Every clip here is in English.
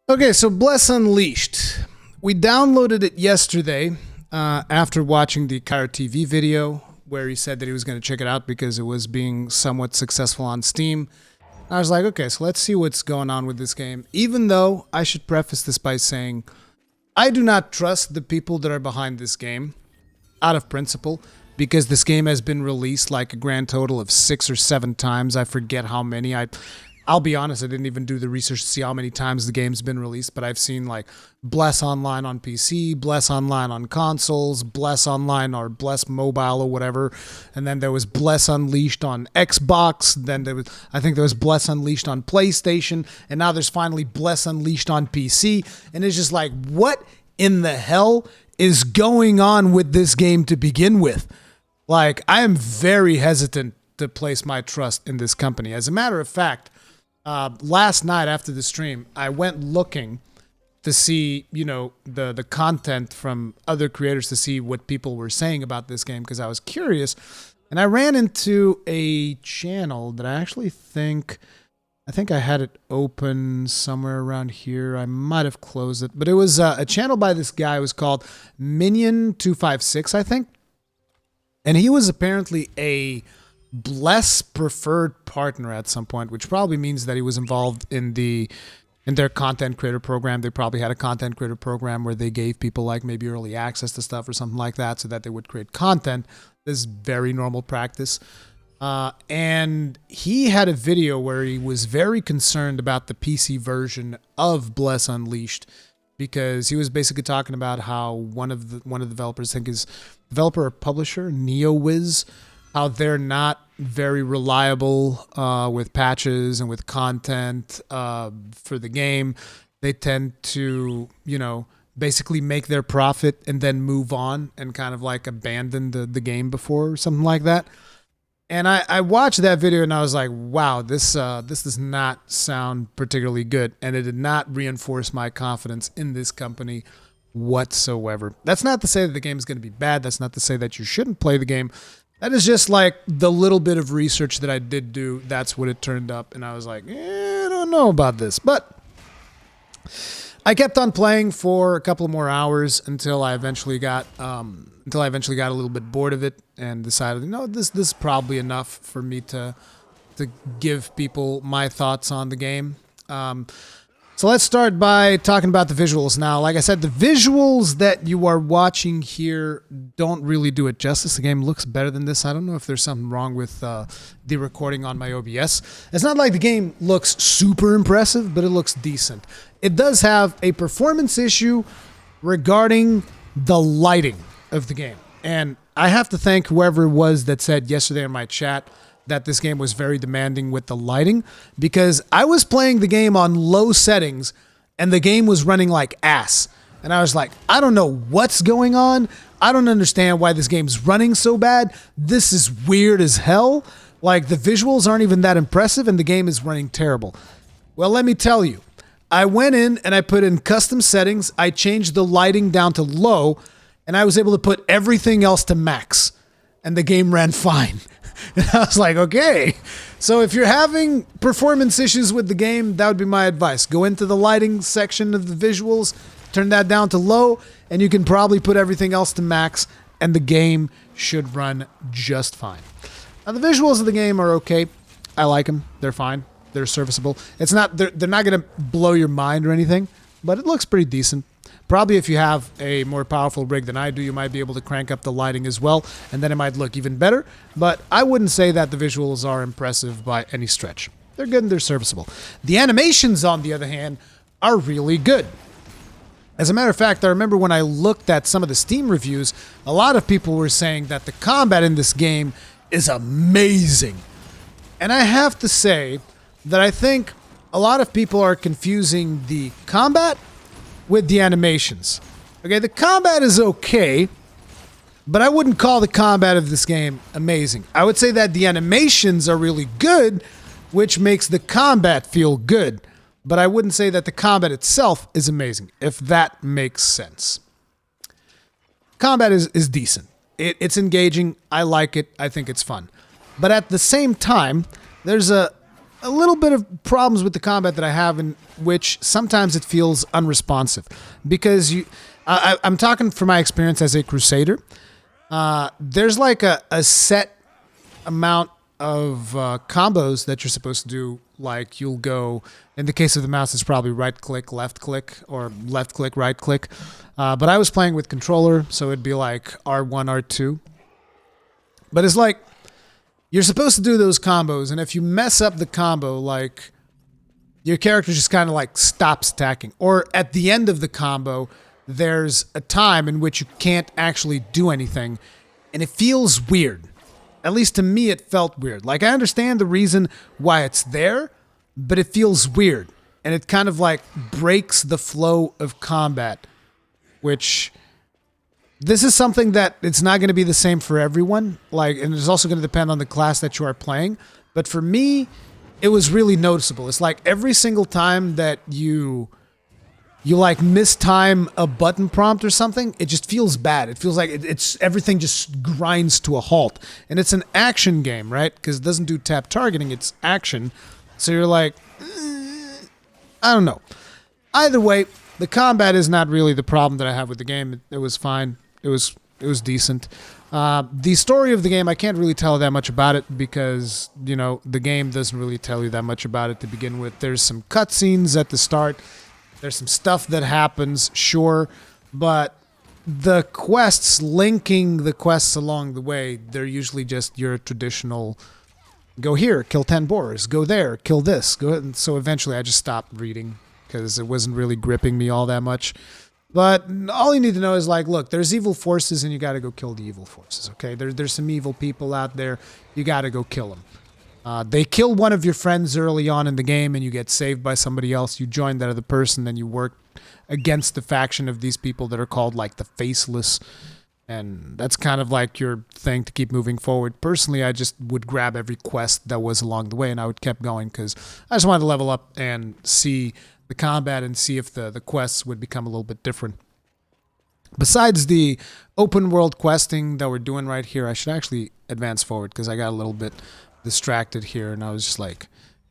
Okay, so Bless Unleashed. We downloaded it yesterday after watching the Kyra TV video where he said that he was going to check it out because it was being somewhat successful on Steam. I was like, okay, so let's see what's going on with this game. Even though I should preface this by saying I do not trust the people that are behind this game out of principle because this game has been released like a grand total of 6 or 7 times. I forget how many. I'll be honest, I didn't even do the research to see how many times the game's been released, but I've seen like Bless Online on PC, Bless Online on consoles, Bless Online or Bless Mobile or whatever, and then there was Bless Unleashed on Xbox, then I think there was Bless Unleashed on PlayStation, and now there's finally Bless Unleashed on PC, and it's just like, what in the hell is going on with this game to begin with? Like, I am very hesitant to place my trust in this company. As a matter of fact, last night after the stream, I went looking to see, the content from other creators to see what people were saying about this game because I was curious. And I ran into a channel that I think I had it open somewhere around here. I might have closed it, but it was a channel by this guy. It was called Minion256, I think. And he was apparently a Bless preferred partner at some point, which probably means that he was involved in their content creator program. They probably had a content creator program where they gave people like maybe early access to stuff or something like that so that they would create content. This is very normal practice. And he had a video where he was very concerned about the PC version of Bless Unleashed because he was basically talking about how one of the developers, I think is developer or publisher, NeoWiz, how they're not very reliable with patches and with content for the game. They tend to, basically make their profit and then move on and kind of like abandon the game before or something like that. And I watched that video and I was like, wow, this does not sound particularly good. And it did not reinforce my confidence in this company whatsoever. That's not to say that the game is going to be bad. That's not to say that you shouldn't play the game. That is just like the little bit of research that I did do. That's what it turned up. And I was like, I don't know about this. But I kept on playing for a couple more hours until I eventually got a little bit bored of it and decided, this is probably enough for me to give people my thoughts on the game. So let's start by talking about the visuals. Now, like I said, the visuals that you are watching here don't really do it justice. The game looks better than this. I don't know if there's something wrong with the recording on my OBS. It's not like the game looks super impressive, but it looks decent. It does have a performance issue regarding the lighting of the game. And I have to thank whoever it was that said yesterday in my chat that this game was very demanding with the lighting because I was playing the game on low settings and the game was running like ass. And I was like, I don't know what's going on. I don't understand why this game's running so bad. This is weird as hell. Like the visuals aren't even that impressive and the game is running terrible. Well, let me tell you, I went in and I put in custom settings. I changed the lighting down to low and I was able to put everything else to max and the game ran fine. And I was like, okay. So if you're having performance issues with the game, that would be my advice. Go into the lighting section of the visuals, turn that down to low, and you can probably put everything else to max, and the game should run just fine. Now, the visuals of the game are okay. I like them. They're fine. They're serviceable. They're not going to blow your mind or anything, but it looks pretty decent. Probably if you have a more powerful rig than I do, you might be able to crank up the lighting as well, and then it might look even better. But I wouldn't say that the visuals are impressive by any stretch. They're good and they're serviceable. The animations, on the other hand, are really good. As a matter of fact, I remember when I looked at some of the Steam reviews, a lot of people were saying that the combat in this game is amazing. And I have to say that I think a lot of people are confusing the combat with the animations. Okay, the combat is okay, but I wouldn't call the combat of this game amazing. I would say that the animations are really good, which makes the combat feel good, but I wouldn't say that the combat itself is amazing, if that makes sense. Combat is decent. It's engaging. I like it. I think it's fun. But at the same time, there's a a little bit of problems with the combat that I have, in which sometimes it feels unresponsive, because I'm talking from my experience as a crusader. There's like a set amount of combos that you're supposed to do. Like you'll go, in the case of the mouse, it's probably right click, left click, or left click, right click. But I was playing with controller, so it'd be like R1, R2. But it's like, you're supposed to do those combos, and if you mess up the combo, like, your character just kind of like stops attacking. Or at the end of the combo, there's a time in which you can't actually do anything, and it feels weird. At least to me, it felt weird. Like, I understand the reason why it's there, but it feels weird. And it kind of like breaks the flow of combat, which... This is something that it's not going to be the same for everyone. Like, and it's also going to depend on the class that you are playing. But for me, it was really noticeable. It's like every single time that you like mistime a button prompt or something, it just feels bad. It feels like it's everything just grinds to a halt. And it's an action game, right? Because it doesn't do tap targeting, it's action. So you're like, I don't know. Either way, the combat is not really the problem that I have with the game. It was fine. It was decent. The story of the game, I can't really tell that much about it because, you know, the game doesn't really tell you that much about it to begin with. There's some cutscenes at the start. There's some stuff that happens, sure, but the quests, linking the quests along the way, they're usually just your traditional, go here, kill 10 boars, go there, kill this. Go. And so eventually I just stopped reading because it wasn't really gripping me all that much. But all you need to know is, like, look, there's evil forces and you got to go kill the evil forces, okay? There's some evil people out there. You got to go kill them. They kill one of your friends early on in the game and you get saved by somebody else. You join that other person, then you work against the faction of these people that are called, like, the Faceless. And that's kind of like your thing to keep moving forward. Personally, I just would grab every quest that was along the way and I would keep going because I just wanted to level up and see the combat and see if the quests would become a little bit different. Besides the open world questing that we're doing right here, I should actually advance forward because I got a little bit distracted here and I was just like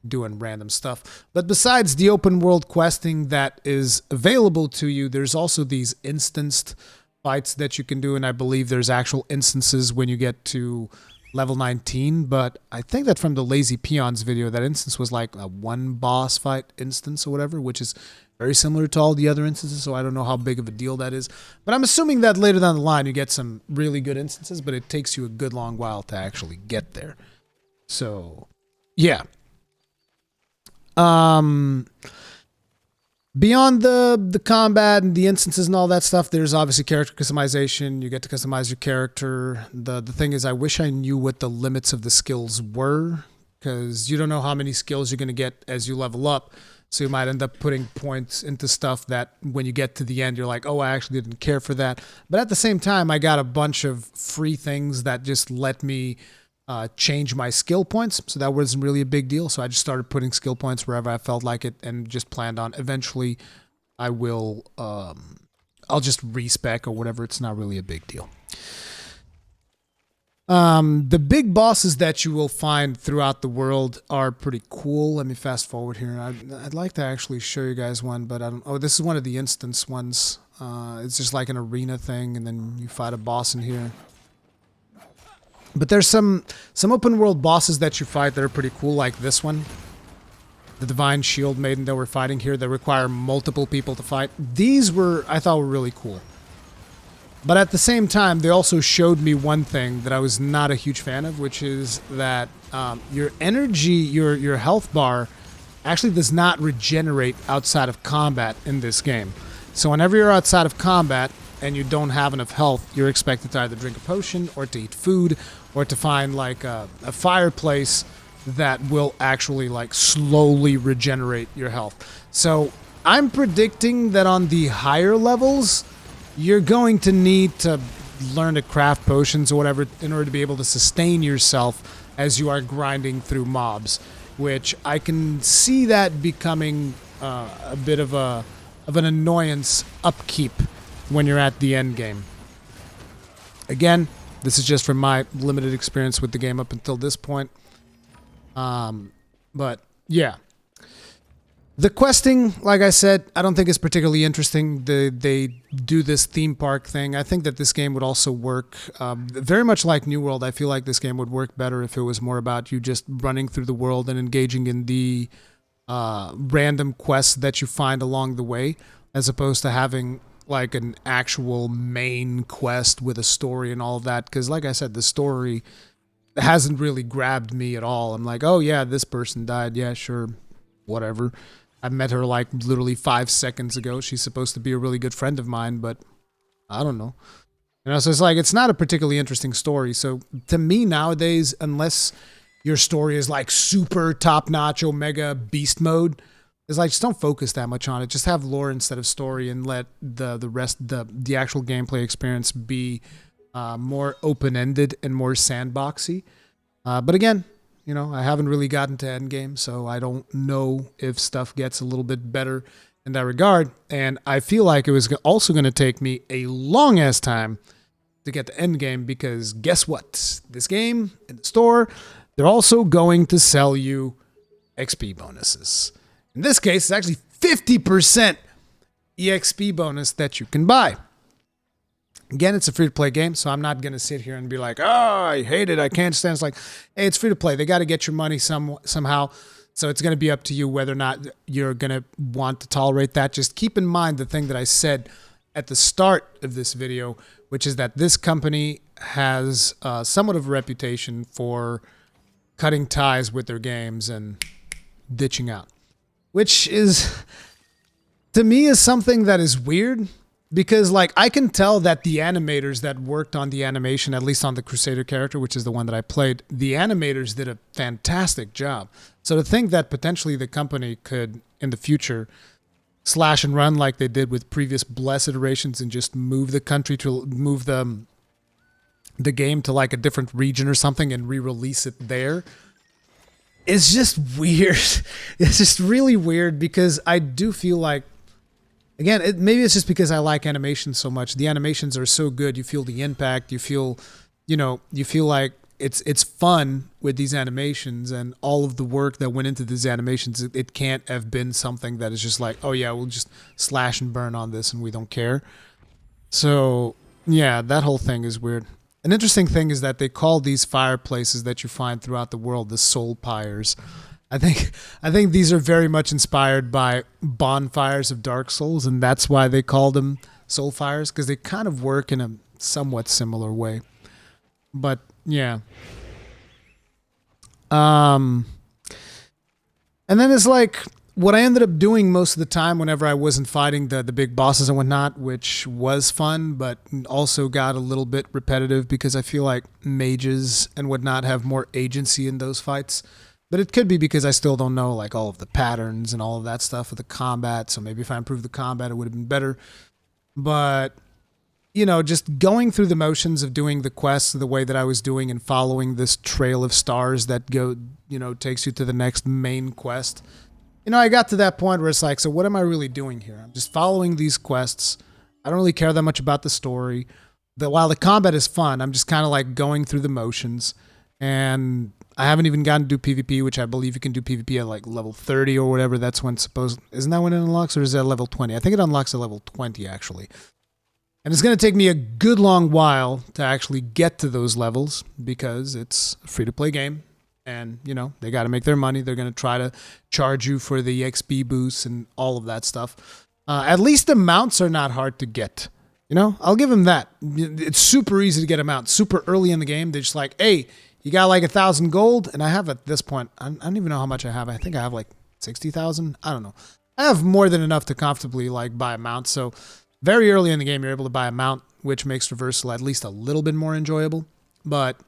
doing random stuff. But besides the open world questing that is available to you, there's also these instanced fights that you can do, and I believe there's actual instances when you get to level 19, but I think that from the Lazy Peons video, that instance was like a one boss fight instance or whatever, which is very similar to all the other instances, so I don't know how big of a deal that is. But I'm assuming that later down the line you get some really good instances, but it takes you a good long while to actually get there. So, yeah. Beyond the combat and the instances and all that stuff, there's obviously character customization. You get to customize your character. The thing is, I wish I knew what the limits of the skills were, because you don't know how many skills you're going to get as you level up. So you might end up putting points into stuff that when you get to the end, you're like, oh, I actually didn't care for that. But at the same time, I got a bunch of free things that just let me change my skill points, so that wasn't really a big deal. So I just started putting skill points wherever I felt like it, and just planned on eventually I will I'll just respec or whatever. It's not really a big deal. The big bosses that you will find throughout the world are pretty cool. Let me fast forward here. I'd like to actually show you guys one, but I don't. Oh, this is one of the instance ones. It's just like an arena thing, and then you fight a boss in here. But there's some open world bosses that you fight that are pretty cool, like this one. The Divine Shield Maiden that we're fighting here that require multiple people to fight. These I thought were really cool. But at the same time, they also showed me one thing that I was not a huge fan of, which is that your energy, your health bar actually does not regenerate outside of combat in this game. So whenever you're outside of combat and you don't have enough health, you're expected to either drink a potion or to eat food or to find like a fireplace that will actually like slowly regenerate your health. So I'm predicting that on the higher levels, you're going to need to learn to craft potions or whatever in order to be able to sustain yourself as you are grinding through mobs, which I can see that becoming a bit of an annoyance upkeep when you're at the end game. Again, this is just from my limited experience with the game up until this point. But Yeah. The questing, like I said, I don't think is particularly interesting. They do this theme park thing. I think that this game would also work very much like New World. I feel like this game would work better if it was more about you just running through the world and engaging in the random quests that you find along the way, as opposed to having like an actual main quest with a story and all of that. Because, like I said, the story hasn't really grabbed me at all. I'm like, oh yeah, this person died. Yeah, sure, whatever. I met her like literally 5 seconds ago. She's supposed to be a really good friend of mine, but I don't know. So it's like, it's not a particularly interesting story. So to me nowadays, unless your story is like super top notch, omega beast mode, it's like, just don't focus that much on it. Just have lore instead of story, and let the rest, the actual gameplay experience be more open ended and more sandboxy. But again, I haven't really gotten to endgame, so I don't know if stuff gets a little bit better in that regard. And I feel like it was also going to take me a long ass time to get to endgame, because guess what? This game in the store, they're also going to sell you XP bonuses. In this case, it's actually 50% EXP bonus that you can buy. Again, it's a free-to-play game, so I'm not going to sit here and be like, oh, I hate it, I can't stand it. It's like, hey, it's free-to-play. They got to get your money somehow, so it's going to be up to you whether or not you're going to want to tolerate that. Just keep in mind the thing that I said at the start of this video, which is that this company has somewhat of a reputation for cutting ties with their games and ditching out, which is, to me, is something that is weird. Because, like, I can tell that the animators that worked on the animation, at least on the Crusader character, which is the one that I played, the animators did a fantastic job. So to think that potentially the company could, in the future, slash and run like they did with previous Bless iterations and just move the game to, like, a different region or something and re-release it there, is just weird. It's just really weird, because I do feel like, again, maybe it's just because I like animation so much. The animations are so good. You feel the impact. You feel like it's fun with these animations, and all of the work that went into these animations. It can't have been something that is just like, oh yeah, we'll just slash and burn on this and we don't care. So yeah, that whole thing is weird. An interesting thing is that they call these fireplaces that you find throughout the world the soul pyres. I think these are very much inspired by bonfires of Dark Souls, and that's why they call them soul fires, because they kind of work in a somewhat similar way. But yeah. And then it's like what I ended up doing most of the time whenever I wasn't fighting the big bosses and whatnot, which was fun, but also got a little bit repetitive, because I feel like mages and whatnot have more agency in those fights. But it could be because I still don't know like all of the patterns and all of that stuff with the combat. So maybe if I improved the combat, it would have been better. But, just going through the motions of doing the quests the way that I was doing and following this trail of stars that takes you to the next main quest. I got to that point where it's like, so what am I really doing here? I'm just following these quests. I don't really care that much about the story. While the combat is fun, I'm just kind of like going through the motions. And I haven't even gotten to do PvP, which I believe you can do PvP at like level 30 or whatever. That's when isn't that when it unlocks, or is that level 20? I think it unlocks at level 20 actually. And it's going to take me a good long while to actually get to those levels, because it's a free-to-play game. And, they got to make their money. They're going to try to charge you for the XP boosts and all of that stuff. At least the mounts are not hard to get. I'll give them that. It's super easy to get a mount. Super early in the game, they're just like, hey, you got like 1,000 gold, and I have at this point, I don't even know how much I have. I think I have like 60,000. I don't know. I have more than enough to comfortably like buy a mount. So very early in the game, you're able to buy a mount, which makes Traversal at least a little bit more enjoyable. But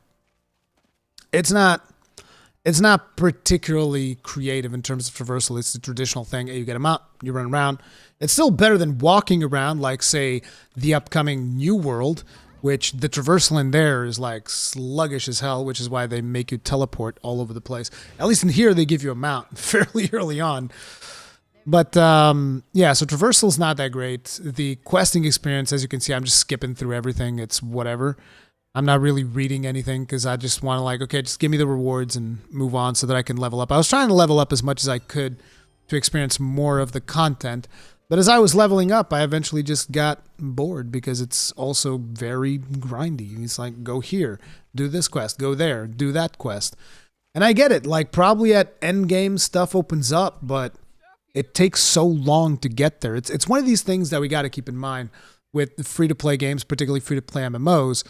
it's not particularly creative in terms of Traversal. It's the traditional thing. Hey, you get a mount, you run around. It's still better than walking around like, say, the upcoming New World, which the Traversal in there is like sluggish as hell, which is why they make you teleport all over the place. At least in here, they give you a mount fairly early on. But yeah, so Traversal's not that great. The questing experience, as you can see, I'm just skipping through everything. It's whatever. I'm not really reading anything because I just want to like, okay, just give me the rewards and move on so that I can level up. I was trying to level up as much as I could to experience more of the content. But as I was leveling up, I eventually just got bored because it's also very grindy. It's like, go here, do this quest, go there, do that quest. And I get it, like probably at endgame stuff opens up, but it takes so long to get there. It's one of these things that we got to keep in mind with free-to-play games, particularly free-to-play MMOs,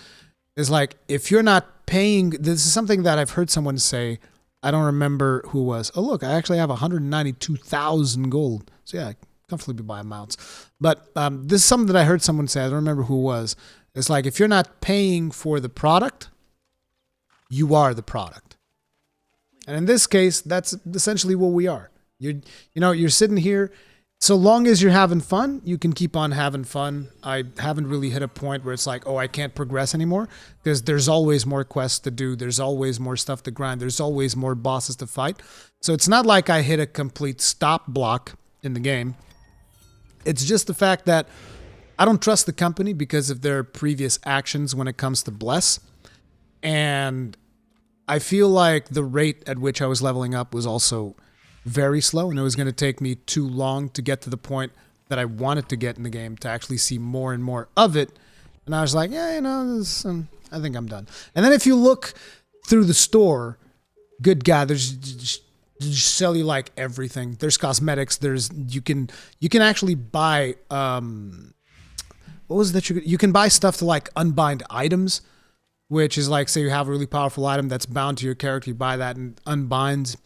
is like if you're not paying, this is something that I've heard someone say, I don't remember who it was. Oh, look, I actually have 192,000 gold. So yeah, I comfortably buy mounts. But this is something that I heard someone say, I don't remember who it was. It's like if you're not paying for the product, you are the product. And in this case, that's essentially what we are. You're sitting here. So long as you're having fun, you can keep on having fun. I haven't really hit a point where it's like, oh, I can't progress anymore because there's always more quests to do. There's always more stuff to grind. There's always more bosses to fight. So it's not like I hit a complete stop block in the game. It's just the fact that I don't trust the company because of their previous actions when it comes to Bless. And I feel like the rate at which I was leveling up was also very slow, and it was going to take me too long to get to the point that I wanted to get in the game to actually see more and more of it. And I was like, yeah, I think I'm done. And then if you look through the store, good God, there's just sell you like everything. There's cosmetics. You can actually buy what was that? You can buy stuff to like unbind items, which is like, say you have a really powerful item that's bound to your character, you buy that and unbinds.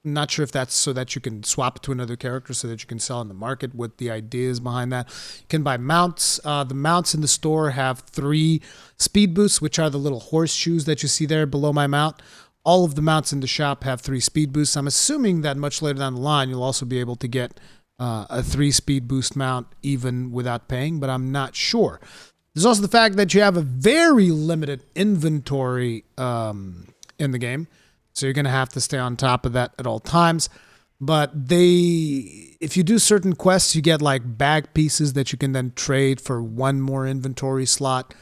Not sure if that's so that you can swap it to another character so that you can sell in the market, what the idea is behind that. You can buy mounts. The mounts in the store have 3 speed boosts, which are the little horseshoes that you see there below my mount. All of the mounts in the shop have 3 speed boosts. I'm assuming that much later down the line, you'll also be able to get a 3 speed boost mount even without paying, but I'm not sure. There's also the fact that you have a very limited inventory in the game. So you're going to have to stay on top of that at all times. But if you do certain quests, you get like bag pieces that you can then trade for 1 more inventory slot.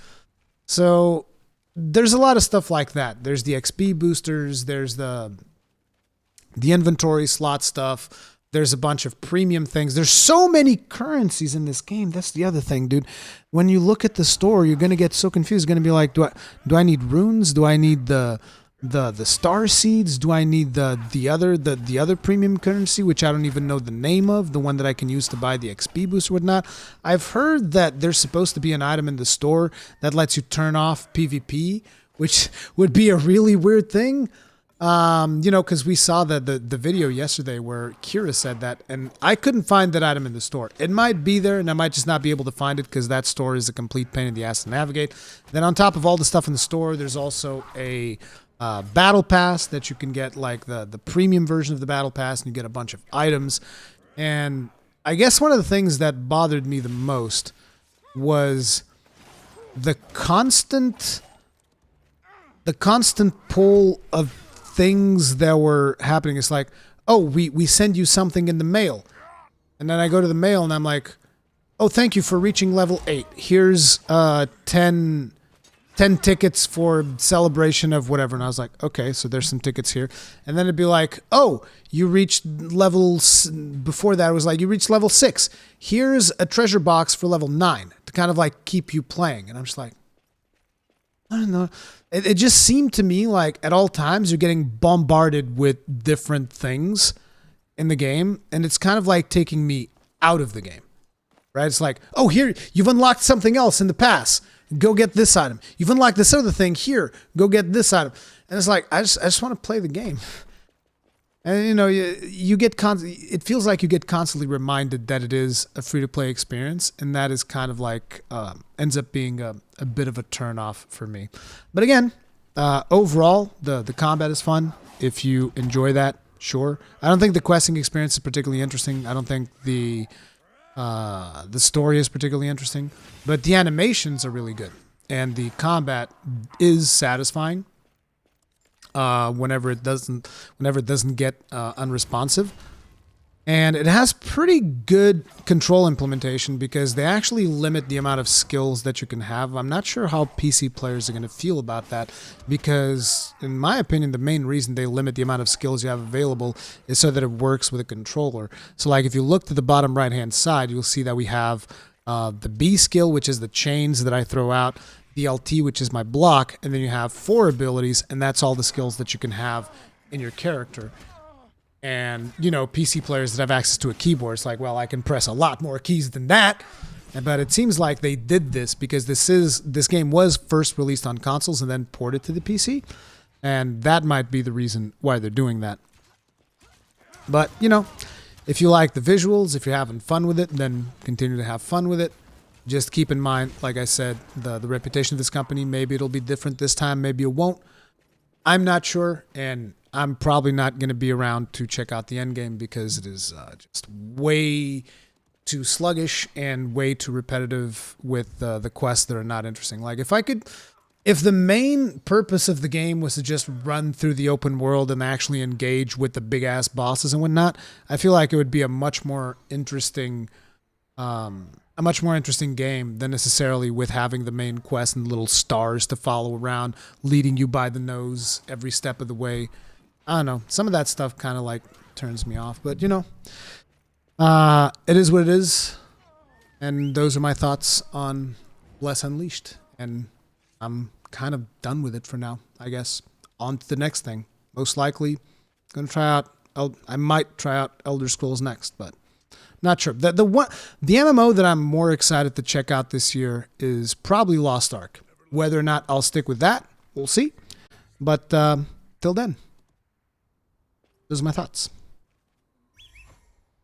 So there's a lot of stuff like that. There's the XP boosters. There's the inventory slot stuff. There's a bunch of premium things. There's so many currencies in this game. That's the other thing, dude. When you look at the store, you're going to get so confused. You're going to be like, do I need runes? Do I need the star seeds? Do I need the other premium currency, which I don't even know the name of, the one that I can use to buy the XP boost or whatnot? I've heard that there's supposed to be an item in the store that lets you turn off PvP, which would be a really weird thing. Because we saw the video yesterday where Kira said that, and I couldn't find that item in the store. It might be there, and I might just not be able to find it because that store is a complete pain in the ass to navigate. Then on top of all the stuff in the store, there's also a battle pass that you can get, like the premium version of the battle pass, and you get a bunch of items. And I guess one of the things that bothered me the most was the constant pull of things that were happening. It's like, oh, we send you something in the mail, and then I go to the mail and I'm like, oh, thank you for reaching level 8. Here's 10 tickets for celebration of whatever. And I was like, okay, so there's some tickets here. And then it'd be like, oh, you reached before that it was like, you reached level 6. Here's a treasure box for level 9 to kind of like keep you playing. And I'm just like, I don't know. It just seemed to me like at all times you're getting bombarded with different things in the game. And it's kind of like taking me out of the game, right? It's like, oh, here, you've unlocked something else in the past. Go get this item. You've unlocked this other thing here. Go get this item. And it's like, I just want to play the game. And you get it feels like you get constantly reminded that it is a free-to-play experience, and that is kind of like ends up being a bit of a turn-off for me. But again, overall, the combat is fun. If you enjoy that, sure. I don't think the questing experience is particularly interesting. I don't think the story is particularly interesting, but the animations are really good, and the combat is satisfying. Whenever it doesn't get unresponsive. And it has pretty good control implementation because they actually limit the amount of skills that you can have. I'm not sure how PC players are going to feel about that because, in my opinion, the main reason they limit the amount of skills you have available is so that it works with a controller. So, like, if you look to the bottom right-hand side, you'll see that we have the B skill, which is the chains that I throw out, the LT, which is my block, and then you have 4 abilities, and that's all the skills that you can have in your character. And, you know, PC players that have access to a keyboard, it's like, well, I can press a lot more keys than that. But it seems like they did this because this game was first released on consoles and then ported to the PC. And that might be the reason why they're doing that. But, you know, if you like the visuals, if you're having fun with it, then continue to have fun with it. Just keep in mind, like I said, the reputation of this company, maybe it'll be different this time, maybe it won't. I'm not sure, and I'm probably not going to be around to check out the endgame because it is just way too sluggish and way too repetitive with the quests that are not interesting. Like if the main purpose of the game was to just run through the open world and actually engage with the big ass bosses and whatnot, I feel like it would be a much more interesting game than necessarily with having the main quest and little stars to follow around, leading you by the nose every step of the way. I don't know. Some of that stuff kind of like turns me off, but you know, it is what it is. And those are my thoughts on Bless Unleashed. And I'm kind of done with it for now, I guess. On to the next thing. Most likely going to try out, I might try out Elder Scrolls next, but not sure. The MMO that I'm more excited to check out this year is probably Lost Ark. Whether or not I'll stick with that, we'll see. But till then, those are my thoughts.